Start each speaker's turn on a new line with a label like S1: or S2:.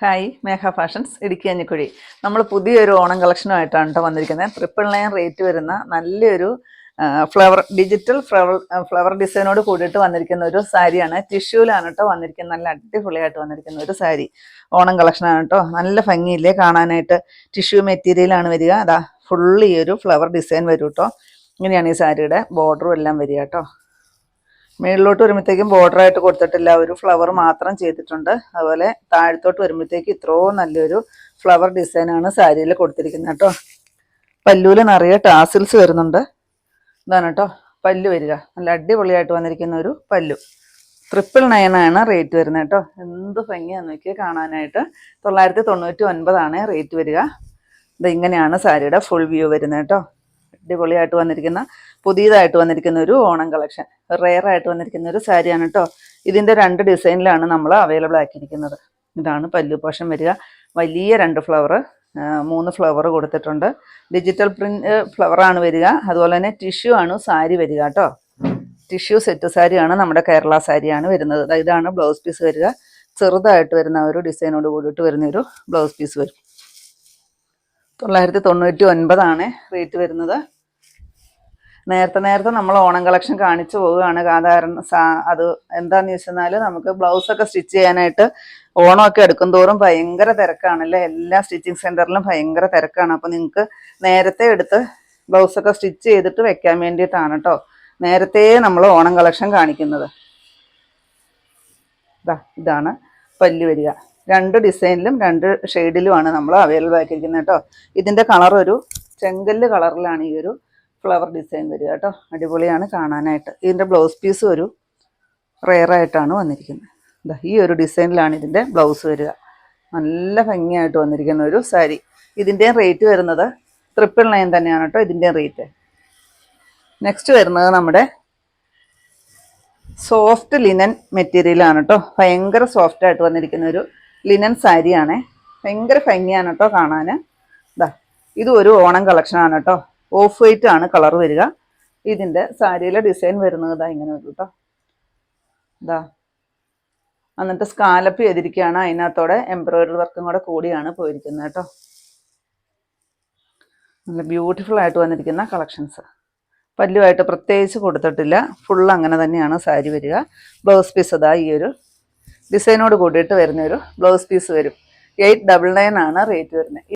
S1: Hi മേഘ fashions Idukki അഞ്ഞിക്കുഴി. നമ്മൾ പുതിയൊരു ഓണം കളക്ഷനുമായിട്ടാണ് കേട്ടോ വന്നിരിക്കുന്നത്. 999 റേറ്റ് വരുന്ന നല്ലൊരു ഡിജിറ്റൽ ഫ്ലവർ ഡിസൈനോട് കൂടിയിട്ട് വന്നിരിക്കുന്ന ഒരു സാരിയാണ്. ടിഷ്യൂലാണ് കേട്ടോ വന്നിരിക്കുന്നത്. നല്ല അടിപൊളിയായിട്ട് വന്നിരിക്കുന്ന ഒരു സാരി ഓണം കളക്ഷനാണ് കേട്ടോ. നല്ല ഭംഗിയില്ലേ കാണാനായിട്ട്. ടിഷ്യൂ മെറ്റീരിയലാണ് വരിക. അതാ ഫുള്ള് ഈ ഒരു ഫ്ലവർ ഡിസൈൻ വരും കേട്ടോ. ഇങ്ങനെയാണ് ഈ സാരിയുടെ ബോർഡറും എല്ലാം വരിക കേട്ടോ. മേളിലോട്ട് വരുമ്പോഴത്തേക്കും ബോർഡറായിട്ട് കൊടുത്തിട്ടില്ല, ഒരു ഫ്ലവർ മാത്രം ചെയ്തിട്ടുണ്ട്. അതുപോലെ താഴത്തോട്ട് വരുമ്പോഴത്തേക്ക് ഇത്രയും നല്ലൊരു ഫ്ലവർ ഡിസൈനാണ് സാരിയിൽ കൊടുത്തിരിക്കുന്നത് കേട്ടോ. പല്ലൂല് നിറയെ ടാസിൽസ് വരുന്നുണ്ട്. ഇതാണ് കേട്ടോ പല്ലു വരിക. നല്ല അടിപൊളിയായിട്ട് വന്നിരിക്കുന്ന ഒരു പല്ലു. 999 ആണ് റേറ്റ് വരുന്നത് കേട്ടോ. എന്ത് ഭംഗിയാന്ന് നോക്കിയാൽ കാണാനായിട്ട്. 999 റേറ്റ് വരിക. ഇത് ഇങ്ങനെയാണ് സാരിയുടെ ഫുൾ വ്യൂ വരുന്നത് കേട്ടോ. അടിപൊളിയായിട്ട് വന്നിരിക്കുന്ന പുതിയതായിട്ട് വന്നിരിക്കുന്ന ഒരു ഓണം കളക്ഷൻ, റെയർ ആയിട്ട് വന്നിരിക്കുന്ന ഒരു സാരിയാണ് കേട്ടോ. ഇതിൻ്റെ 2 ഡിസൈനിലാണ് നമ്മൾ അവൈലബിൾ ആക്കിയിരിക്കുന്നത്. ഇതാണ് പല്ലു പോർഷൻ വരിക. വലിയ 2 ഫ്ലവർ, 3 ഫ്ലവർ കൊടുത്തിട്ടുണ്ട്. ഡിജിറ്റൽ പ്രിന്റ് ഫ്ലവറാണ് വരിക. അതുപോലെ തന്നെ ടിഷ്യൂ ആണ് സാരി വരിക കേട്ടോ. ടിഷ്യൂ സെറ്റ് സാരിയാണ്, നമ്മുടെ കേരള സാരിയാണ് വരുന്നത്. ഇതാണ് ബ്ലൗസ് പീസ് വരിക. ചെറുതായിട്ട് വരുന്ന ഒരു ഡിസൈനോട് കൂടിയിട്ട് വരുന്നൊരു ബ്ലൗസ് പീസ് വരും. 999 റേറ്റ് വരുന്നത്. നേരത്തെ നമ്മൾ ഓണം കളക്ഷൻ കാണിച്ചു പോവുകയാണ്. കാരണം അത് എന്താണെന്ന് ചോദിച്ചെന്നാൽ നമുക്ക് ബ്ലൗസൊക്കെ സ്റ്റിച്ച് ചെയ്യാനായിട്ട് ഓണമൊക്കെ എടുക്കും തോറും ഭയങ്കര തിരക്കാണല്ലേ. എല്ലാ സ്റ്റിച്ചിങ് സെൻറ്ററിലും ഭയങ്കര തിരക്കാണ്. അപ്പോൾ നിങ്ങൾക്ക് നേരത്തെ എടുത്ത് ബ്ലൗസൊക്കെ സ്റ്റിച്ച് ചെയ്തിട്ട് വെക്കാൻ വേണ്ടിയിട്ടാണ് കേട്ടോ നേരത്തെ നമ്മൾ ഓണം കളക്ഷൻ കാണിക്കുന്നത്. ഇതാണ് പല്ലു വരിക. 2 ഡിസൈനിലും 2 ഷെയ്ഡിലുമാണ് നമ്മൾ അവൈലബിൾ ആക്കിയിരിക്കുന്നത് കേട്ടോ. ഇതിൻ്റെ കളർ ഒരു ചെങ്കല്ല് കളറിലാണ് ഈ ഒരു ഫ്ലവർ ഡിസൈൻ വരിക കേട്ടോ. അടിപൊളിയാണ് കാണാനായിട്ട്. ഇതിൻ്റെ ബ്ലൗസ് പീസ് ഒരു റെയറായിട്ടാണ് വന്നിരിക്കുന്നത്. ഈ ഒരു ഡിസൈനിലാണ് ഇതിൻ്റെ ബ്ലൗസ് വരിക. നല്ല ഭംഗിയായിട്ട് വന്നിരിക്കുന്ന ഒരു സാരി. ഇതിൻ്റെയും റേറ്റ് വരുന്നത് 999 തന്നെയാണ് കേട്ടോ ഇതിൻ്റെയും റേറ്റ്. നെക്സ്റ്റ് വരുന്നത് നമ്മുടെ സോഫ്റ്റ് ലിനൻ മെറ്റീരിയലാണ് കേട്ടോ. ഭയങ്കര സോഫ്റ്റായിട്ട് വന്നിരിക്കുന്ന ഒരു ലിനൻ സാരിയാണ്. ഭയങ്കര ഭംഗിയാണ് കേട്ടോ കാണാൻ. ഇത് ഒരു ഓണം കളക്ഷനാണ് കേട്ടോ. ഓഫ് വൈറ്റ് ആണ് കളർ വരിക. ഇതിൻ്റെ സാരിയിലെ ഡിസൈൻ വരുന്നത് ഇങ്ങനെ വരും കേട്ടോ. എന്നിട്ട് സ്കാലപ്പ് ചെയ്തിരിക്കുകയാണ്. അതിനകത്തോടെ എംബ്രോയിഡറി വർക്കും കൂടെ കൂടിയാണ് പോയിരിക്കുന്നത് കേട്ടോ. നല്ല ബ്യൂട്ടിഫുൾ ആയിട്ട് വന്നിരിക്കുന്ന കളക്ഷൻസ്. പല്ലുമായിട്ട് പ്രത്യേകിച്ച് കൊടുത്തിട്ടില്ല. ഫുൾ അങ്ങനെ തന്നെയാണ് സാരി വരിക. ബ്ലൗസ് പീസ് ഈ ഒരു ഡിസൈനോട് കൂടിയിട്ട് വരുന്നൊരു ബ്ലൗസ് പീസ് വരും. 899 റേറ്റ് വരുന്നത്.